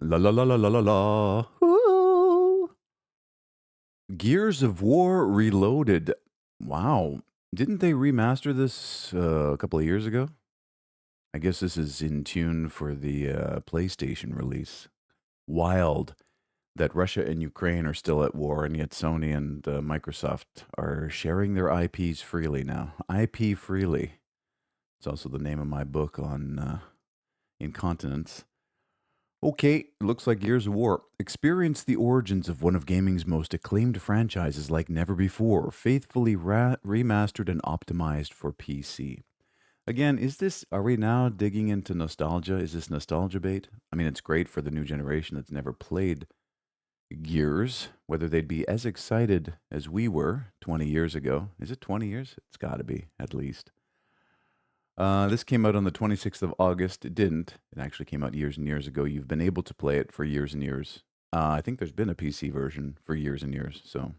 La la la la la la la. Ooh. Gears of War Reloaded. Wow. Didn't they remaster this a couple of years ago? I guess this is in tune for the PlayStation release. Wild that Russia and Ukraine are still at war, and yet Sony and Microsoft are sharing their IPs freely now. IP freely. It's also the name of my book on incontinence. Okay, looks like Gears of War. Experience the origins of one of gaming's most acclaimed franchises like never before, faithfully remastered and optimized for PC. Again, are we now digging into nostalgia? Is this nostalgia bait? I mean, it's great for the new generation that's never played Gears, whether they'd be as excited as we were 20 years ago. Is it 20 years? It's got to be, at least. This came out on the 26th of August. It didn't. It actually came out years and years ago. You've been able to play it for years and years. I think there's been a PC version for years and years. So,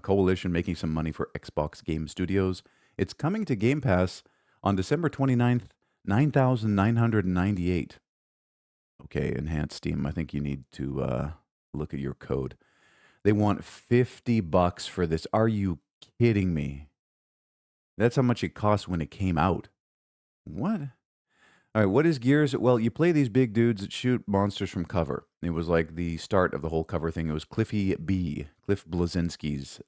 Coalition making some money for Xbox Game Studios. It's coming to Game Pass on December 29th, 9,998. Okay, enhanced Steam. I think you need to look at your code. They want $50 for this. Are you kidding me? That's how much it cost when it came out. What? All right, what is Gears? Well, you play these big dudes that shoot monsters from cover. It was like the start of the whole cover thing. It was Cliff Bleszinski's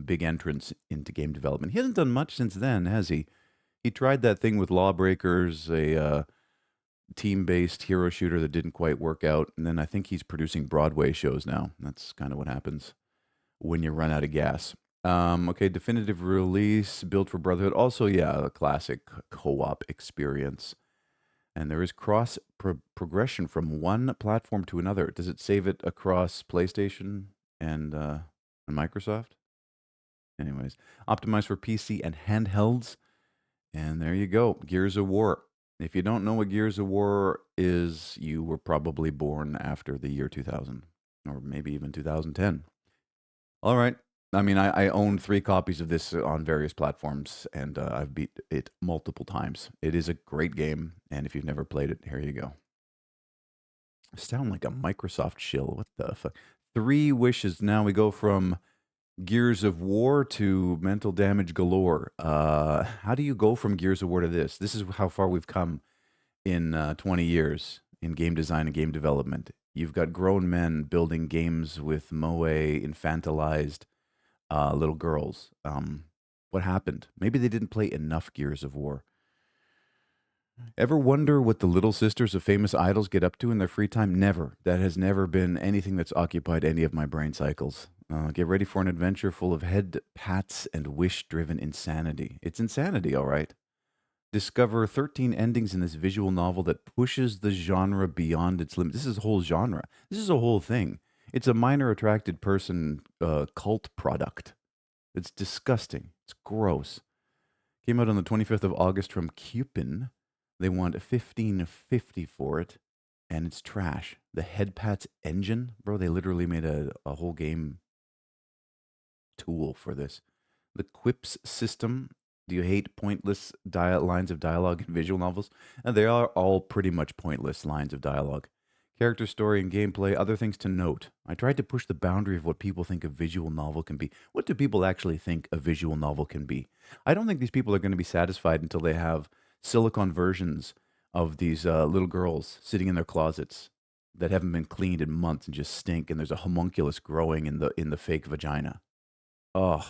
big entrance into game development. He hasn't done much since then, has he? He tried that thing with Lawbreakers, a team-based hero shooter that didn't quite work out, and then I think he's producing Broadway shows now. That's kind of what happens when you run out of gas. Okay, definitive release, built for Brotherhood. Also, yeah, a classic co-op experience. And there is progression from one platform to another. Does it save it across PlayStation and Microsoft? Anyways, optimized for PC and handhelds. And there you go, Gears of War. If you don't know what Gears of War is, you were probably born after the year 2000, or maybe even 2010. All right. I mean, I own 3 copies of this on various platforms, and I've beat it multiple times. It is a great game, and if you've never played it, here you go. Sound like a Microsoft shill. What the fuck? 3 wishes. Now we go from Gears of War to mental damage galore. How do you go from Gears of War to this? This is how far we've come in 20 years in game design and game development. You've got grown men building games with moe infantilized little girls. What happened? Maybe they didn't play enough Gears of War. Ever wonder what the little sisters of famous idols get up to in their free time? Never. That has never been anything that's occupied any of my brain cycles. Get ready for an adventure full of head pats and wish-driven insanity. It's insanity, all right. Discover 13 endings in this visual novel that pushes the genre beyond its limits. This is a whole genre. This is a whole thing. It's a minor attracted person cult product. It's disgusting. It's gross. Came out on the 25th of August from Cupin. They want $15.50 for it, and it's trash. The Headpats engine, bro, they literally made a whole game tool for this. The Quips system. Do you hate pointless lines of dialogue in visual novels? And they are all pretty much pointless lines of dialogue. Character story and gameplay, other things to note. I tried to push the boundary of what people think a visual novel can be. What do people actually think a visual novel can be? I don't think these people are going to be satisfied until they have silicone versions of these little girls sitting in their closets that haven't been cleaned in months and just stink, and there's a homunculus growing in the fake vagina. Ugh.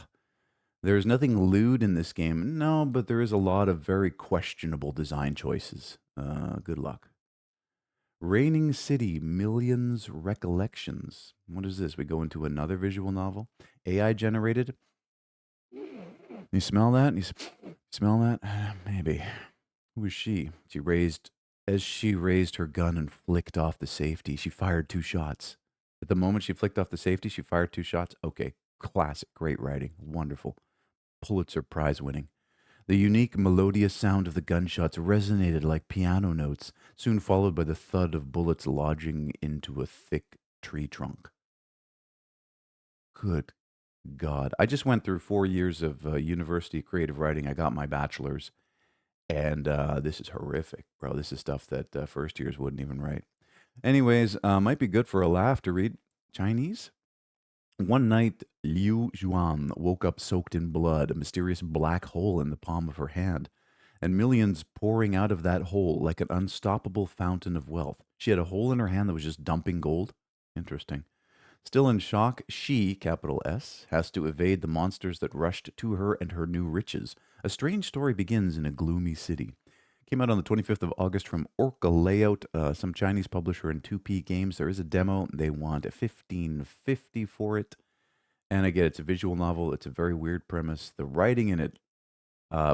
There's nothing lewd in this game. No, but there is a lot of very questionable design choices. Good luck. Raining City, Millions Recollections. What is this? We go into another visual novel. AI generated. You smell that? Smell that? Maybe. Who is she? As she raised her gun and flicked off the safety, she fired 2 shots. At the moment she flicked off the safety, she fired 2 shots. Okay, classic, great writing, wonderful. Pulitzer Prize winning. The unique melodious sound of the gunshots resonated like piano notes, soon followed by the thud of bullets lodging into a thick tree trunk. Good God. I just went through 4 years of university creative writing. I got my bachelor's, and this is horrific, bro. This is stuff that first years wouldn't even write. Anyways, might be good for a laugh to read. Chinese? One night, Liu Zhuan woke up soaked in blood, a mysterious black hole in the palm of her hand, and millions pouring out of that hole like an unstoppable fountain of wealth. She had a hole in her hand that was just dumping gold. Interesting. Still in shock, she, capital S, has to evade the monsters that rushed to her and her new riches. A strange story begins in a gloomy city. Came out on the 25th of August from Orca Layout, some Chinese publisher in 2P Games. There is a demo. They want 1550 for it. And I get it's a visual novel. It's a very weird premise. The writing in it,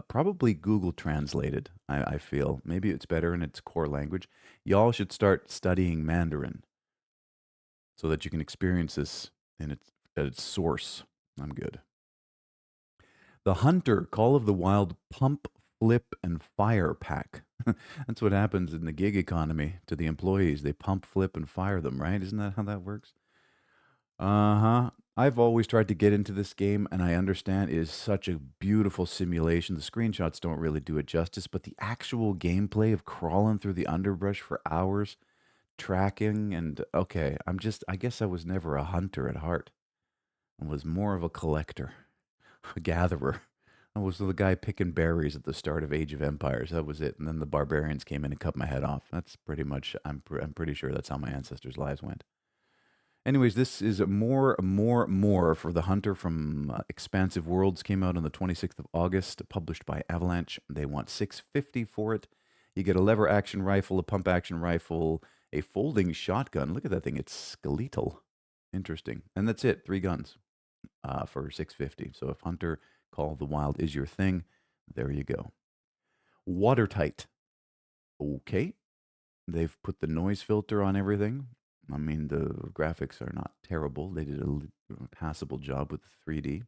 probably Google translated, I feel. Maybe it's better in its core language. Y'all should start studying Mandarin so that you can experience this in its source. I'm good. The Hunter, Call of the Wild Pump, Flip, and Fire Pack. That's what happens in the gig economy to the employees. They pump, flip, and fire them, right? Isn't that how that works? Uh huh. I've always tried to get into this game, and I understand it is such a beautiful simulation. The screenshots don't really do it justice, but the actual gameplay of crawling through the underbrush for hours, tracking, and okay, I guess I was never a hunter at heart. I was more of a collector, a gatherer. I was the guy picking berries at the start of Age of Empires. That was it. And then the barbarians came in and cut my head off. That's pretty much, I'm pretty sure that's how my ancestors' lives went. Anyways, this is more for the Hunter from Expansive Worlds. Came out on the 26th of August, published by Avalanche. They want 650 for it. You get a lever action rifle, a pump action rifle, a folding shotgun. Look at that thing; it's skeletal. Interesting. And that's it. 3 guns for 650. So if Hunter Call of the Wild is your thing, there you go. Watertight. Okay. They've put the noise filter on everything. I mean, the graphics are not terrible. They did a passable job with 3D.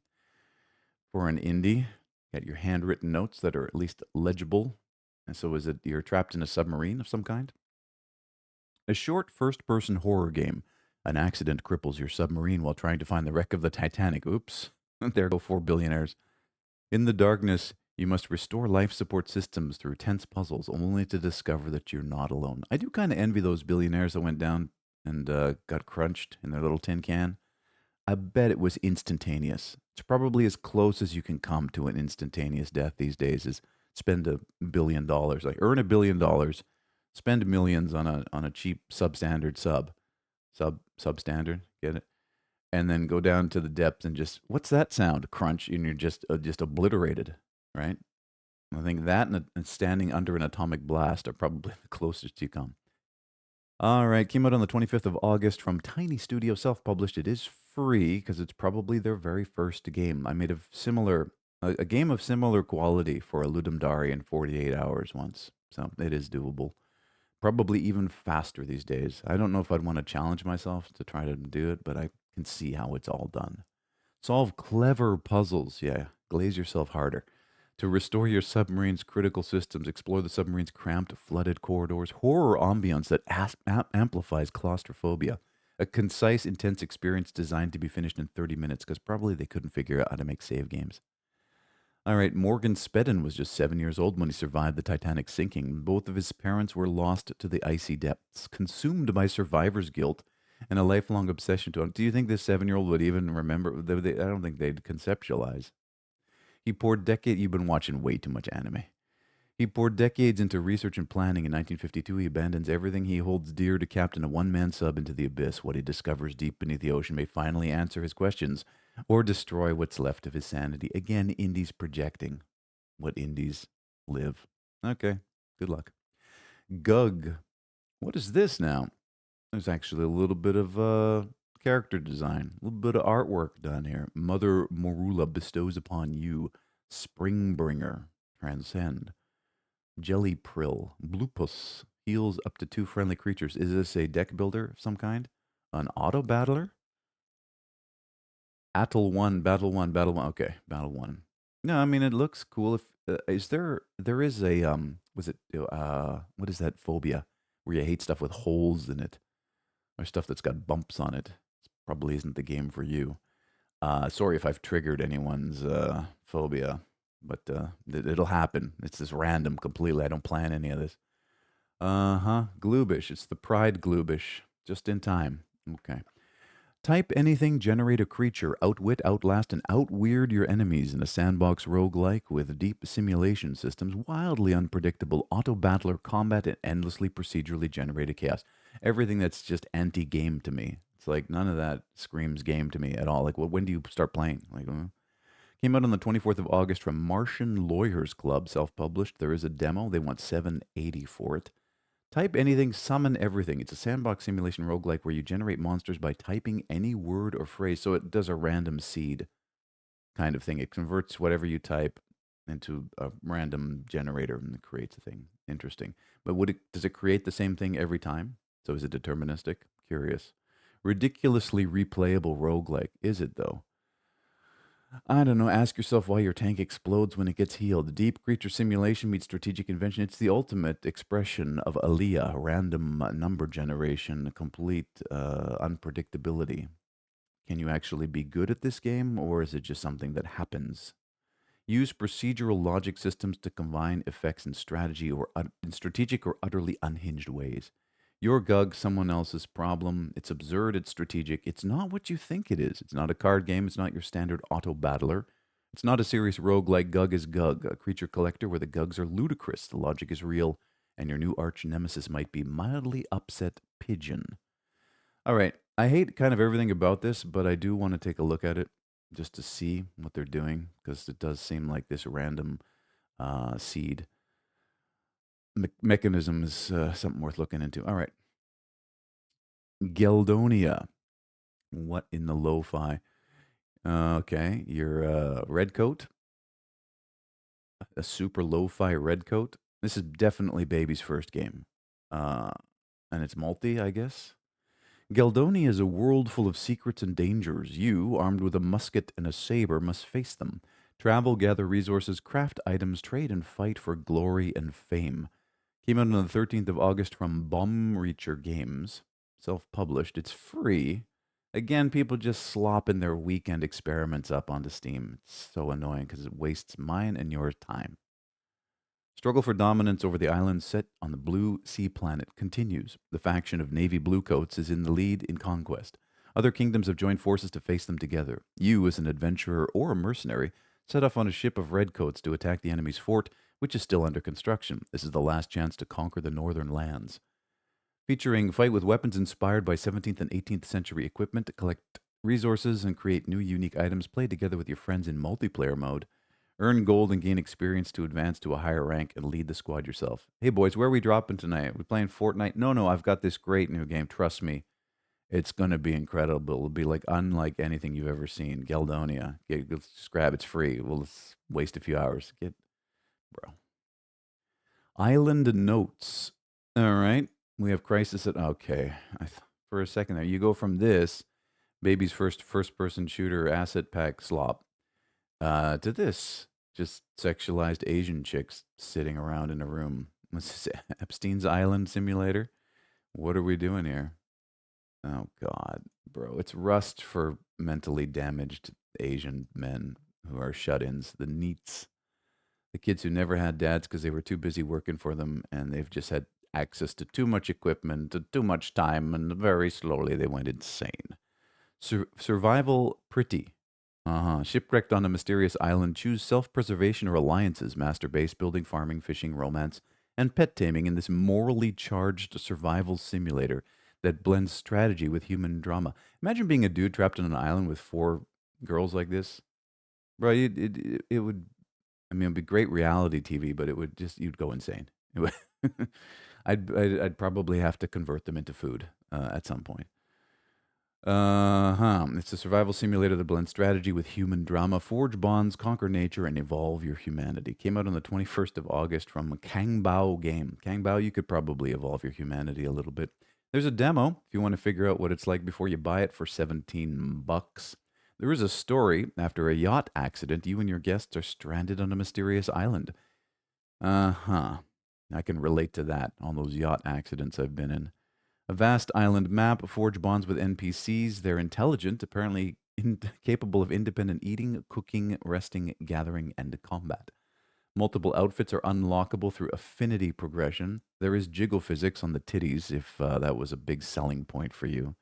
For an indie, got your handwritten notes that are at least legible. And so is it you're trapped in a submarine of some kind? A short first-person horror game. An accident cripples your submarine while trying to find the wreck of the Titanic. Oops. There go 4 billionaires. In the darkness, you must restore life support systems through tense puzzles, only to discover that you're not alone. I do kind of envy those billionaires that went down and got crunched in their little tin can. I bet it was instantaneous. It's probably as close as you can come to an instantaneous death these days. Is spend $1 billion, like earn $1 billion, spend millions on a cheap substandard substandard. Get it? And then go down to the depths and just what's that sound? Crunch, and you're just obliterated, right? I think that and standing under an atomic blast are probably the closest you come. All right, came out on the 25th of August from Tiny Studio, self-published. It is free because it's probably their very first game. I made a game of similar quality for a Ludum Dare in 48 hours once, so it is doable. Probably even faster these days. I don't know if I'd want to challenge myself to try to do it, but I can see how it's all done. Solve clever puzzles. Yeah, glaze yourself harder. To restore your submarine's critical systems, explore the submarine's cramped, flooded corridors, horror ambience that amplifies claustrophobia. A concise, intense experience designed to be finished in 30 minutes because probably they couldn't figure out how to make save games. All right, Morgan Spedden was just 7 years old when he survived the Titanic sinking. Both of his parents were lost to the icy depths, consumed by survivor's guilt and a lifelong obsession to him. Do you think this 7-year-old would even remember? I don't think they'd conceptualize. He poured decades. You've been watching way too much anime. He poured decades into research and planning. In 1952, he abandons everything he holds dear to captain a one-man sub into the abyss. What he discovers deep beneath the ocean may finally answer his questions or destroy what's left of his sanity. Again, indies projecting what indies live. Okay, good luck. Gug. What is this now? There's actually a little bit of character design, a little bit of artwork done here. Mother Morula bestows upon you Springbringer. Transcend. Jelly Prill. Bloopus. Heals up to 2 friendly creatures. Is this a deck builder of some kind? An auto battler? Battle 1, Battle 1, Battle 1. Okay, Battle 1. No, I mean, it looks cool. If there is a, was it, what is that phobia? Where you hate stuff with holes in it or stuff that's got bumps on it. Probably isn't the game for you. Sorry if I've triggered anyone's phobia, but it'll happen. It's just random completely. I don't plan any of this. Gloobish. It's the Pride Gloobish. Just in time. Okay. Type anything, generate a creature, outwit, outlast, and outweird your enemies in a sandbox roguelike with deep simulation systems, wildly unpredictable auto-battler combat, and endlessly procedurally generated chaos. Everything that's just anti-game to me. It's like none of that screams game to me at all. Like, well, when do you start playing? Like, came out on the 24th of August from Martian Lawyers Club, self-published. There is a demo. They want 780 for it. Type anything, summon everything. It's a sandbox simulation roguelike where you generate monsters by typing any word or phrase. So it does a random seed kind of thing. It converts whatever you type into a random generator and it creates a thing. Interesting. But does it create the same thing every time? So is it deterministic? Curious. Ridiculously replayable roguelike. Is it though? I don't know. Ask yourself why your tank explodes when it gets healed. Deep creature simulation meets strategic invention. It's the ultimate expression of Aliyah, random number generation, complete unpredictability. Can you actually be good at this game, or is it just something that happens? Use procedural logic systems to combine effects and strategy or in strategic or utterly unhinged ways. Your GUG, someone else's problem. It's absurd, it's strategic. It's not what you think it is. It's not a card game. It's not your standard auto battler. It's not a serious rogue like GUG is GUG, a creature collector where the GUGs are ludicrous, the logic is real, and your new arch nemesis might be mildly upset pigeon. All right. I hate kind of everything about this, but I do want to take a look at it just to see what they're doing because it does seem like this random seed mechanism is something worth looking into. All right. Geldonia. What in the lo-fi? Okay. Your red coat. A super lo-fi red coat. This is definitely baby's first game. And it's multi, I guess. Geldonia is a world full of secrets and dangers. You, armed with a musket and a saber, must face them. Travel, gather resources, craft items, trade, and fight for glory and fame. Came out on the 13th of August from Bomb Reacher Games. Self-published. It's free. Again, people just slopping their weekend experiments up onto Steam. It's so annoying because it wastes mine and your time. Struggle for dominance over the island set on the Blue Sea planet continues. The faction of Navy Bluecoats is in the lead in conquest. Other kingdoms have joined forces to face them together. You, as an adventurer or a mercenary, set off on a ship of Redcoats to attack the enemy's fort, which is still under construction. This is the last chance to conquer the northern lands. Featuring fight with weapons inspired by 17th and 18th century equipment to collect resources and create new unique items, play together with your friends in multiplayer mode. Earn gold and gain experience to advance to a higher rank and lead the squad yourself. Hey boys, where are we dropping tonight? We playing Fortnite? No, I've got this great new game. Trust me, it's gonna be incredible. It'll be like unlike anything you've ever seen. Geldonia. Just grab. It's free. We'll waste a few hours. Get, bro. Island Notes. All right. We have Crisis at okay. For a second there, you go from this baby's first person shooter asset pack slop to this just sexualized Asian chicks sitting around in a room. What's this, Epstein's Island Simulator? What are we doing here? Oh God, bro, it's Rust for mentally damaged Asian men who are shut-ins, the NEETs, the kids who never had dads because they were too busy working for them, and they've just had access to too much equipment, to too much time, and very slowly they went insane. Survival Pretty. Shipwrecked on a mysterious island, choose self-preservation or alliances, master base building, farming, fishing, romance, and pet taming in this morally charged survival simulator that blends strategy with human drama. Imagine being a dude trapped on an island with four girls like this. Bro, it would, I mean, it'd be great reality TV, but it would just, you'd go insane. It would I'd probably have to convert them into food at some point. It's a survival simulator that blends strategy with human drama. Forge bonds, conquer nature, and evolve your humanity. Came out on the 21st of August from Kangbao Game. Kangbao, you could probably evolve your humanity a little bit. There's a demo if you want to figure out what it's like before you buy it for 17 bucks. There is a story. After a yacht accident, you and your guests are stranded on a mysterious island. I can relate to that, all those yacht accidents I've been in. A vast island map, forge bonds with NPCs. They're intelligent, apparently capable of independent eating, cooking, resting, gathering, and combat. Multiple outfits are unlockable through affinity progression. There is jiggle physics on the titties, if that was a big selling point for you.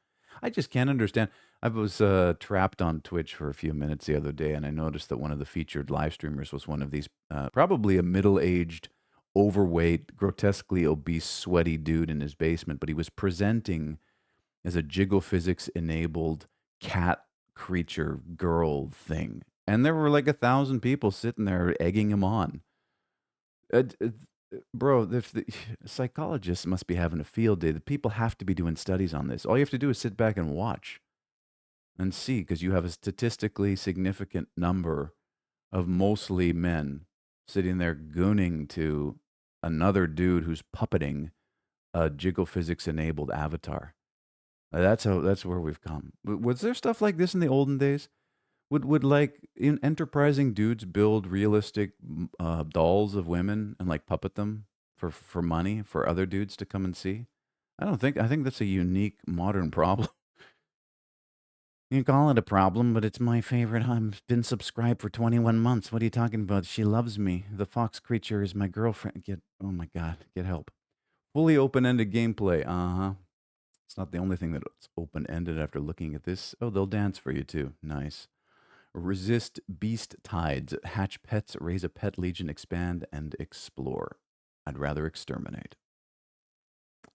I just can't understand. I was trapped on Twitch for a few minutes the other day, and I noticed that one of the featured live streamers was one of these, probably a middle aged, overweight, grotesquely obese, sweaty dude in his basement, but he was presenting as a jiggle physics enabled cat creature girl thing. And there were like 1,000 people sitting there egging him on. Bro, if the psychologists must be having a field day. The people have to be doing studies on this. All you have to do is sit back and watch and see, because you have a statistically significant number of mostly men sitting there gooning to another dude who's puppeting a jiggle physics enabled avatar. That's where we've come. Was there stuff like this in the olden days? Would like enterprising dudes build realistic dolls of women and like puppet them for money for other dudes to come and see? I think that's a unique modern problem. You call it a problem, but it's my favorite. I've been subscribed for 21 months. What are you talking about? She loves me. The fox creature is my girlfriend. Oh my God, get help. Fully open-ended gameplay. Uh-huh. It's not the only thing that's open-ended after looking at this. Oh, they'll dance for you too. Nice. Resist beast tides. Hatch pets, raise a pet legion, expand, and explore. I'd rather exterminate.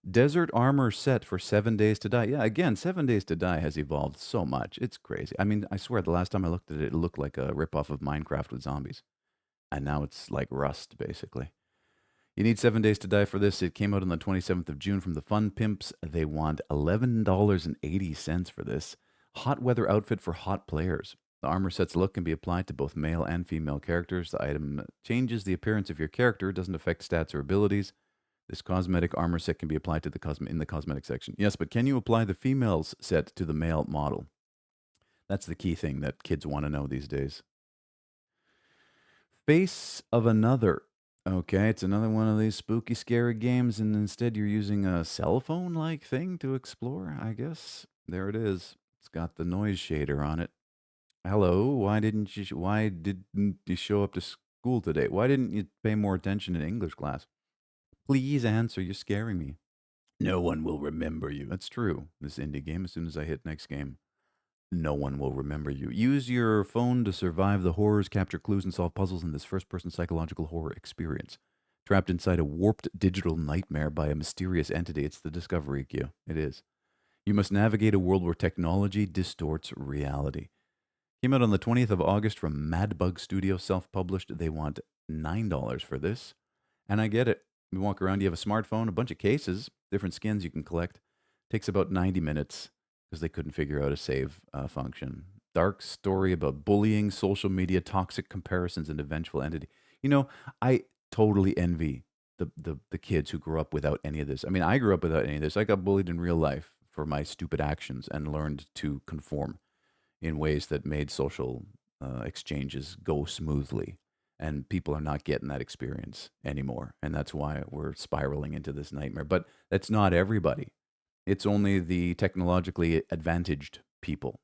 Desert armor set for 7 days to die. Yeah, again, 7 days to die has evolved so much. It's crazy. I mean, I swear, the last time I looked at it, it looked like a ripoff of Minecraft with zombies. And now it's like Rust, basically. You need 7 days to die for this. It came out on the 27th of June from the Fun Pimps. They want $11.80 for this. Hot weather outfit for hot players. The armor set's look can be applied to both male and female characters. The item changes the appearance of your character, doesn't affect stats or abilities. This cosmetic armor set can be applied to in the cosmetic section. Yes, but can you apply the female's set to the male model? That's the key thing that kids want to know these days. Face of Another. Okay, it's another one of these spooky, scary games, and instead you're using a cell phone-like thing to explore, I guess. There it is. It's got the noise shader on it. Hello, why didn't you show up to school today? Why didn't you pay more attention in English class? Please answer, you're scaring me. No one will remember you. That's true. This indie game, as soon as I hit next game, no one will remember you. Use your phone to survive the horrors, capture clues, and solve puzzles in this first person psychological horror experience. Trapped inside a warped digital nightmare by a mysterious entity. It's the Discovery queue. It is. You must navigate a world where technology distorts reality. Came out on the 20th of August from Madbug Studio, self published. They want $9 for this. And I get it. You walk around, you have a smartphone, a bunch of cases, different skins you can collect. Takes about 90 minutes because they couldn't figure out a save function. Dark story about bullying, social media, toxic comparisons, and a vengeful entity. You know, I totally envy the kids who grew up without any of this. I mean, I grew up without any of this. I got bullied in real life for my stupid actions and learned to conform in ways that made social exchanges go smoothly. And people are not getting that experience anymore. And that's why we're spiraling into this nightmare. But that's not everybody. It's only the technologically advantaged people.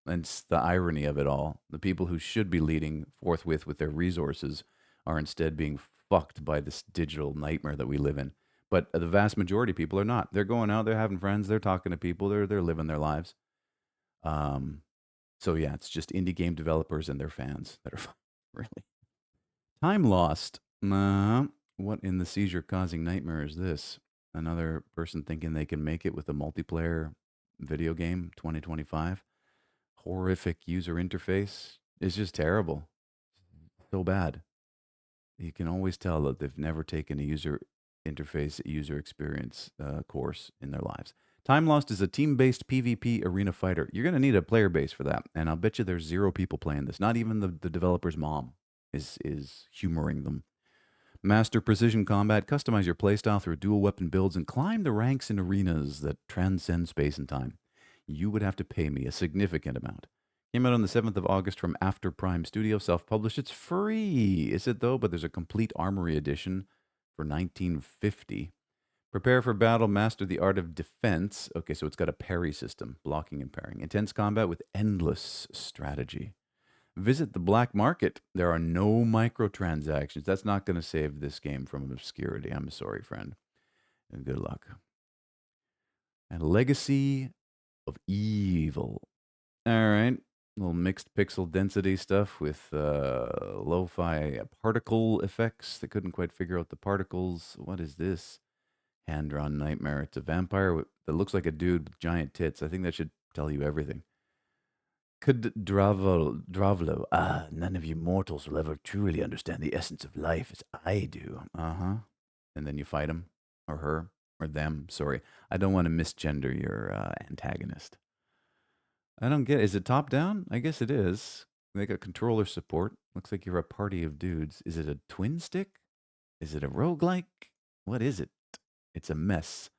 And it's the irony of it all. The people who should be leading forthwith with their resources are instead being fucked by this digital nightmare that we live in. But the vast majority of people are not. They're going out, they're having friends, they're talking to people, they're living their lives. So yeah, it's just indie game developers and their fans that are really. Time lost. What in the seizure causing nightmare is this? Another person thinking they can make it with a multiplayer video game 2025. Horrific user interface. It's just terrible. So bad. You can always tell that they've never taken a user interface, user experience course in their lives. Time Lost is a team-based PvP arena fighter. You're going to need a player base for that. And I'll bet you there's 0 people playing this. Not even the developer's mom is humoring them. Master precision combat, customize your playstyle through dual weapon builds, and climb the ranks in arenas that transcend space and time. You would have to pay me a significant amount. Came out on the 7th of August from After Prime Studio, self-published. It's free, is it though? But there's a complete armory edition for $19.50. Prepare for battle, master the art of defense. Okay, so it's got a parry system, blocking and parrying. Intense combat with endless strategy. Visit the black market. There are no microtransactions. That's not going to save this game from obscurity. I'm sorry, friend. And good luck. And Legacy of Evil. All right. Little mixed pixel density stuff with lo-fi particle effects. They couldn't quite figure out the particles. What is this? Hand-drawn nightmare. It's a vampire that looks like a dude with giant tits. I think that should tell you everything. Dravlo. Ah, none of you mortals will ever truly understand the essence of life as I do. Uh-huh. And then you fight him, or her, or them. Sorry. I don't want to misgender your antagonist. I don't get it. Is it top down? I guess it is. They got controller support. Looks like you're a party of dudes. Is it a twin stick? Is it a roguelike? What is it? It's a mess.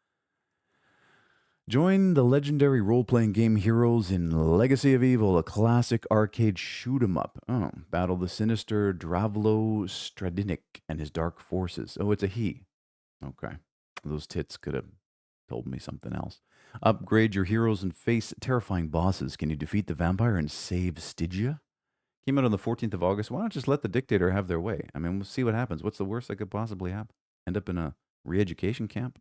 Join the legendary role-playing game heroes in Legacy of Evil, a classic arcade shoot-'em-up. Oh, battle the sinister Dravlo Stradinik and his dark forces. Oh, it's a he. Okay. Those tits could have told me something else. Upgrade your heroes and face terrifying bosses. Can you defeat the vampire and save Stygia? Came out on the 14th of August. Why not just let the dictator have their way? I mean, we'll see what happens. What's the worst that could possibly happen? End up in a re-education camp?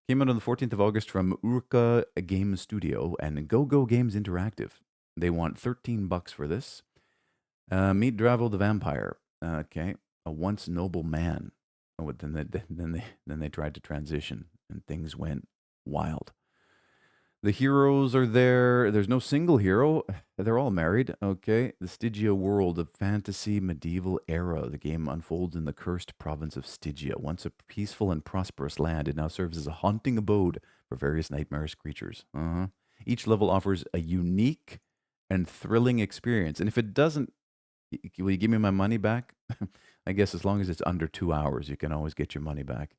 Came out on the 14th of August from Urka Game Studio and Go Go Games Interactive. They want $13 for this. Meet Dravo the Vampire. Okay, a once noble man. Oh, then they tried to transition, and things went wild. The heroes are there. There's no single hero. They're all married. Okay. The Stygia world of fantasy medieval era. The game unfolds in the cursed province of Stygia. Once a peaceful and prosperous land, it now serves as a haunting abode for various nightmarish creatures. Each level offers a unique and thrilling experience. And if it doesn't, will you give me my money back? I guess as long as it's under 2 hours, you can always get your money back.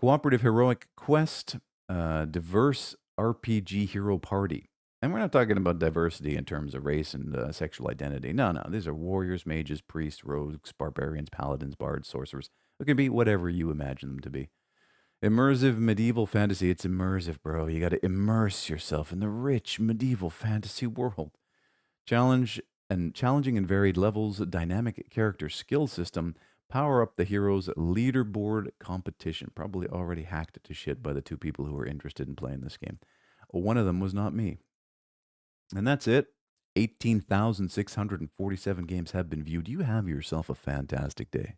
Cooperative heroic quest. Diverse RPG hero party. And we're not talking about diversity in terms of race and sexual identity. No, no. These are warriors, mages, priests, rogues, barbarians, paladins, bards, sorcerers. It can be whatever you imagine them to be. Immersive medieval fantasy. It's immersive, bro. You got to immerse yourself in the rich medieval fantasy world. Challenging and varied levels, dynamic character skill system, power up the heroes leaderboard competition. Probably already hacked to shit by the two people who were interested in playing this game. One of them was not me. And that's it. 18,647 games have been viewed. You have yourself a fantastic day.